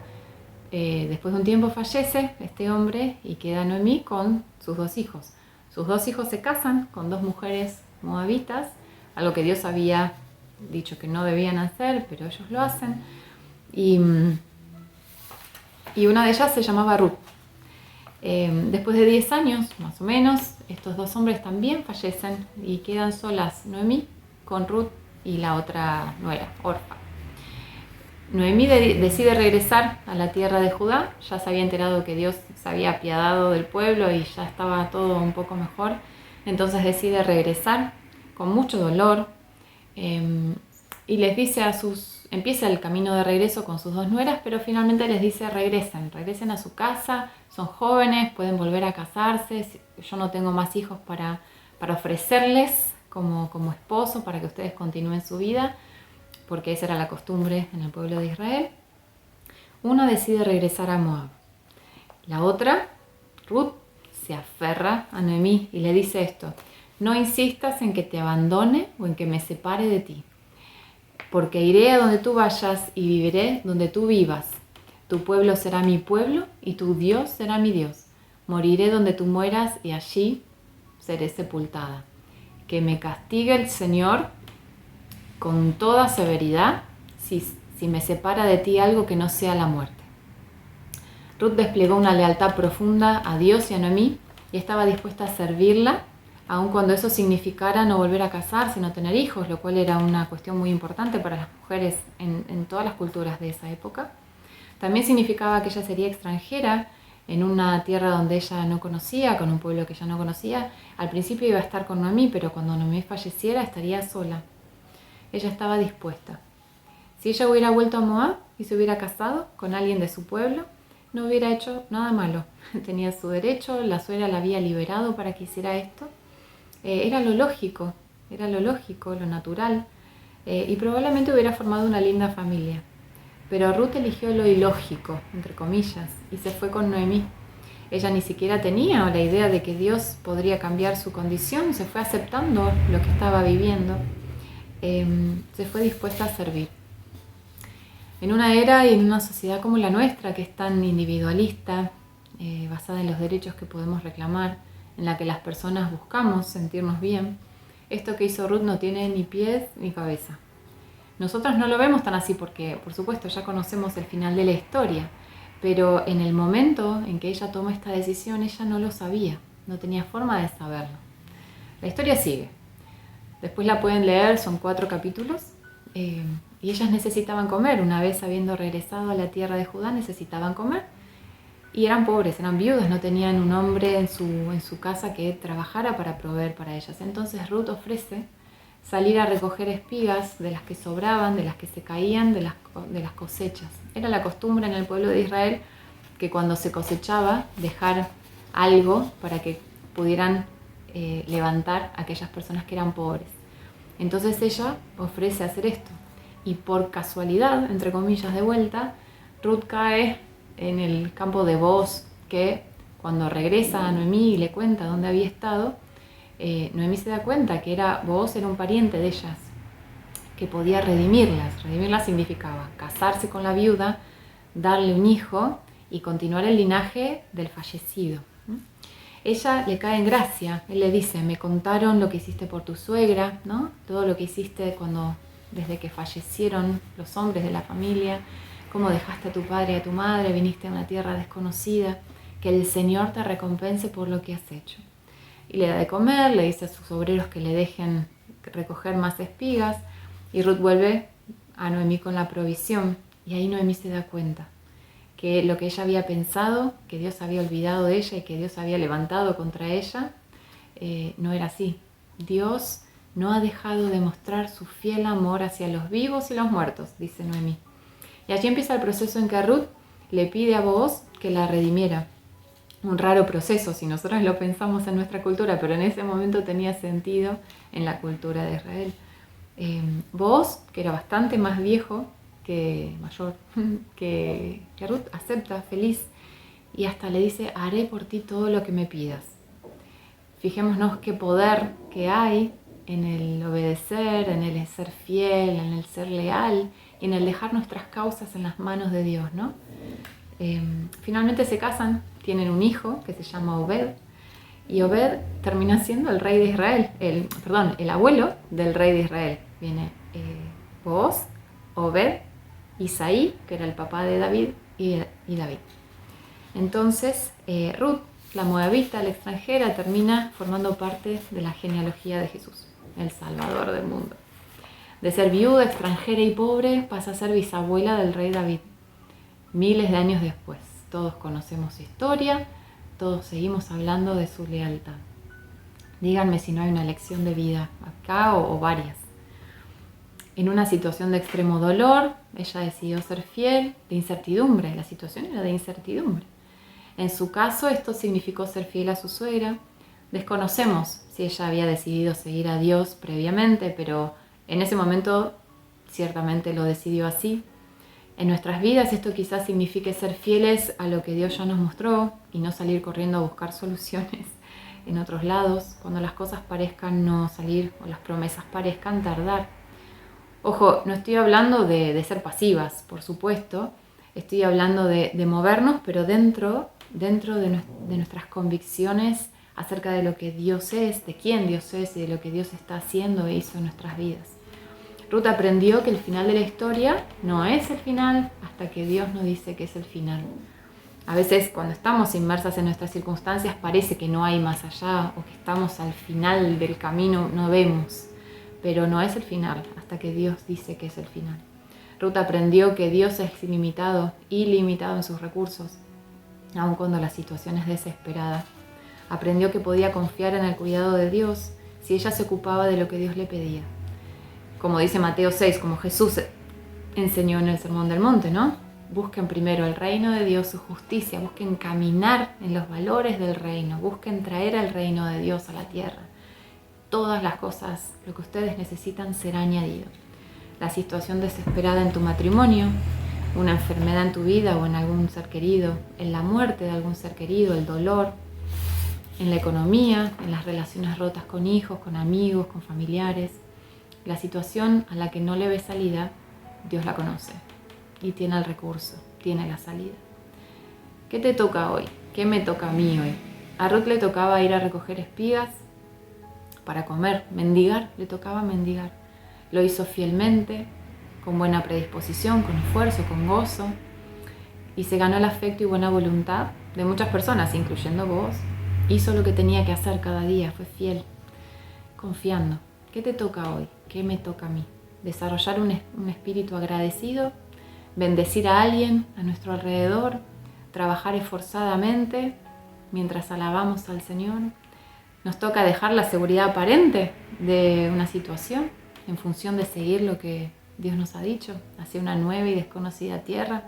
después de un tiempo fallece este hombre y queda Noemí con sus 2 hijos. Sus 2 hijos se casan con 2 mujeres moabitas, algo que Dios había dicho que no debían hacer, pero ellos lo hacen. Y una de ellas se llamaba Ruth. Después de 10 años, más o menos, estos 2 hombres también fallecen y quedan solas Noemí con Ruth y la otra nuera, Orfa. Noemí decide regresar a la tierra de Judá. Ya se había enterado que Dios se había apiadado del pueblo y ya estaba todo un poco mejor. Entonces decide regresar con mucho dolor y les dice a sus empieza el camino de regreso con sus 2 nueras, pero finalmente les dice regresen a su casa, son jóvenes, pueden volver a casarse, yo no tengo más hijos para ofrecerles como esposo para que ustedes continúen su vida, porque esa era la costumbre en el pueblo de Israel. Una decide regresar a Moab. La otra, Ruth, se aferra a Noemí y le dice esto: no insistas en que te abandone o en que me separe de ti, porque iré a donde tú vayas y viviré donde tú vivas. Tu pueblo será mi pueblo y tu Dios será mi Dios. Moriré donde tú mueras y allí seré sepultada. Que me castigue el Señor con toda severidad si me separa de ti algo que no sea la muerte. Ruth desplegó una lealtad profunda a Dios y a Noemí y estaba dispuesta a servirla, aun cuando eso significara no volver a casarse, no tener hijos, lo cual era una cuestión muy importante para las mujeres en todas las culturas de esa época. También significaba que ella sería extranjera en una tierra donde ella no conocía, con un pueblo que ella no conocía. Al principio iba a estar con Noemí, pero cuando Noemí falleciera estaría sola. Ella estaba dispuesta. Si ella hubiera vuelto a Moab y se hubiera casado con alguien de su pueblo, no hubiera hecho nada malo. Tenía su derecho, la suegra la había liberado para que hiciera esto. Era lo lógico, lo natural, y probablemente hubiera formado una linda familia. Pero Ruth eligió lo ilógico, entre comillas, y se fue con Noemí. Ella ni siquiera tenía la idea de que Dios podría cambiar su condición, se fue aceptando lo que estaba viviendo, se fue dispuesta a servir. En una era y en una sociedad como la nuestra, que es tan individualista, basada en los derechos que podemos reclamar, en la que las personas buscamos sentirnos bien, esto que hizo Ruth no tiene ni pies ni cabeza. Nosotros no lo vemos tan así porque, por supuesto, ya conocemos el final de la historia, pero en el momento en que ella tomó esta decisión, ella no lo sabía, no tenía forma de saberlo. La historia sigue. Después la pueden leer, son 4 capítulos, y ellas necesitaban comer. Una vez habiendo regresado a la tierra de Judá, necesitaban comer. Y eran pobres, eran viudas, no tenían un hombre en su casa que trabajara para proveer para ellas. Entonces Ruth ofrece salir a recoger espigas de las que sobraban, de las que se caían, de las cosechas. Era la costumbre en el pueblo de Israel que cuando se cosechaba, dejar algo para que pudieran levantar a aquellas personas que eran pobres. Entonces ella ofrece hacer esto. Y por casualidad, entre comillas de vuelta, Ruth cae en el campo de Booz, que cuando regresa a Noemí y le cuenta dónde había estado, Noemí se da cuenta que Booz era un pariente de ellas, que podía redimirlas. Redimirlas significaba casarse con la viuda, darle un hijo y continuar el linaje del fallecido. Ella le cae en gracia. Él le dice: me contaron lo que hiciste por tu suegra, ¿no? Todo lo que hiciste desde que fallecieron los hombres de la familia, cómo dejaste a tu padre y a tu madre, viniste a una tierra desconocida, que el Señor te recompense por lo que has hecho. Y le da de comer, le dice a sus obreros que le dejen recoger más espigas, y Ruth vuelve a Noemí con la provisión, y ahí Noemí se da cuenta que lo que ella había pensado, que Dios había olvidado de ella y que Dios había levantado contra ella, no era así. Dios no ha dejado de mostrar su fiel amor hacia los vivos y los muertos, dice Noemí. Y allí empieza el proceso en que Ruth le pide a Booz que la redimiera. Un raro proceso si nosotros lo pensamos en nuestra cultura, pero en ese momento tenía sentido en la cultura de Israel. Booz, que era bastante más viejo, mayor que Ruth, acepta feliz y hasta le dice: haré por ti todo lo que me pidas. Fijémonos qué poder que hay en el obedecer, en el ser fiel, en el ser leal y en el dejar nuestras causas en las manos de Dios, ¿no? Finalmente se casan, tienen un hijo que se llama Obed, y Obed termina siendo el rey de Israel, el abuelo del rey de Israel. Viene Booz, Obed, Isaí, que era el papá de David, y David. Entonces Ruth, la moabita, la extranjera, termina formando parte de la genealogía de Jesús, el Salvador del mundo. De ser viuda, extranjera y pobre, pasa a ser bisabuela del rey David, miles de años después. Todos conocemos su historia, todos seguimos hablando de su lealtad. Díganme si no hay una lección de vida acá o varias. en una situación de extremo dolor, ella decidió ser fiel, de incertidumbre, la situación era de incertidumbre. En su caso, esto significó ser fiel a su suegra. Desconocemos si ella había decidido seguir a Dios previamente, pero en ese momento ciertamente lo decidió así. En nuestras vidas esto quizás signifique ser fieles a lo que Dios ya nos mostró y no salir corriendo a buscar soluciones en otros lados cuando las cosas parezcan no salir o las promesas parezcan tardar. Ojo, no estoy hablando de ser pasivas, por supuesto, estoy hablando de movernos, pero dentro de nuestras convicciones acerca de lo que Dios es, de quién Dios es y de lo que Dios está haciendo e hizo en nuestras vidas. Ruth aprendió que el final de la historia no es el final hasta que Dios nos dice que es el final. A veces cuando estamos inmersas en nuestras circunstancias parece que no hay más allá o que estamos al final del camino, no vemos, pero no es el final hasta que Dios dice que es el final. Ruth aprendió que Dios es ilimitado en sus recursos, aun cuando la situación es desesperada. Aprendió que podía confiar en el cuidado de Dios si ella se ocupaba de lo que Dios le pedía. Como dice Mateo 6, como Jesús enseñó en el Sermón del Monte, ¿no? Busquen primero el reino de Dios, su justicia, busquen caminar en los valores del reino, busquen traer el reino de Dios a la tierra. Todas las cosas, lo que ustedes necesitan será añadido. La situación desesperada en tu matrimonio, una enfermedad en tu vida o en algún ser querido, en la muerte de algún ser querido, el dolor, en la economía, en las relaciones rotas con hijos, con amigos, con familiares. La situación a la que no le ves salida, Dios la conoce y tiene el recurso, tiene la salida. ¿Qué te toca hoy? ¿Qué me toca a mí hoy? A Ruth le tocaba ir a recoger espigas para comer, mendigar, le tocaba mendigar. Lo hizo fielmente, con buena predisposición, con esfuerzo, con gozo, y se ganó el afecto y buena voluntad de muchas personas, incluyendo vos. Hizo lo que tenía que hacer cada día, fue fiel, confiando. ¿Qué te toca hoy? ¿Qué me toca a mí? Desarrollar un espíritu agradecido, bendecir a alguien a nuestro alrededor, trabajar esforzadamente mientras alabamos al Señor. Nos toca dejar la seguridad aparente de una situación en función de seguir lo que Dios nos ha dicho hacia una nueva y desconocida tierra.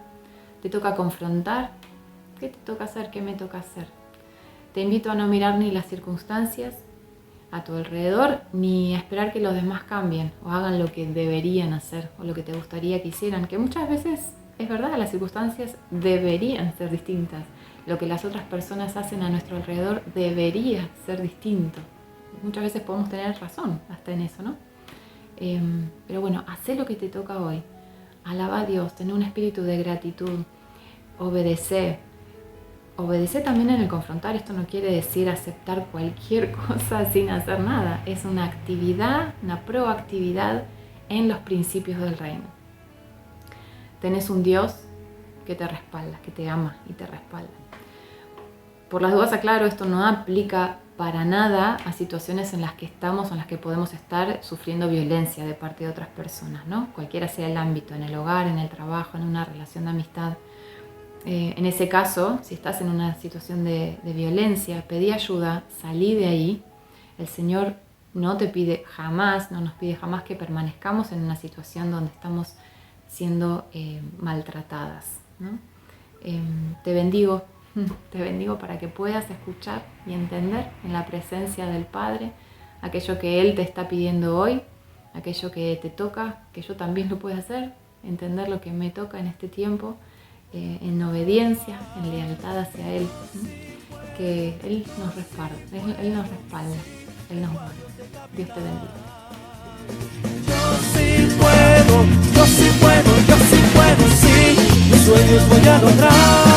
Te toca confrontar. ¿Qué te toca hacer? ¿Qué me toca hacer? Te invito a no mirar ni las circunstancias a tu alrededor, ni a esperar que los demás cambien o hagan lo que deberían hacer o lo que te gustaría que hicieran, que muchas veces es verdad, las circunstancias deberían ser distintas. Lo que las otras personas hacen a nuestro alrededor debería ser distinto. Muchas veces podemos tener razón hasta en eso, ¿no? Pero bueno, haz lo que te toca hoy. Alaba a Dios, ten un espíritu de gratitud, obedece. Obedece también en el confrontar. Esto no quiere decir aceptar cualquier cosa sin hacer nada. Es una actividad, una proactividad en los principios del reino. Tenés un Dios que te respalda, que te ama y te respalda. Por las dudas aclaro, esto no aplica para nada a situaciones en las que estamos o en las que podemos estar sufriendo violencia de parte de otras personas, ¿no? Cualquiera sea el ámbito, en el hogar, en el trabajo, en una relación de amistad. En ese caso, si estás en una situación de violencia, pedí ayuda, salí de ahí. El Señor no te pide jamás, no nos pide jamás que permanezcamos en una situación donde estamos siendo maltratadas, ¿no? Te bendigo para que puedas escuchar y entender en la presencia del Padre aquello que Él te está pidiendo hoy, aquello que te toca, que yo también lo pueda hacer, entender lo que me toca en este tiempo, en obediencia, en lealtad hacia Él, que Él nos respalda, Él nos guarda. Dios te bendiga. Yo sí puedo, sí, mis sueños voy a lograr.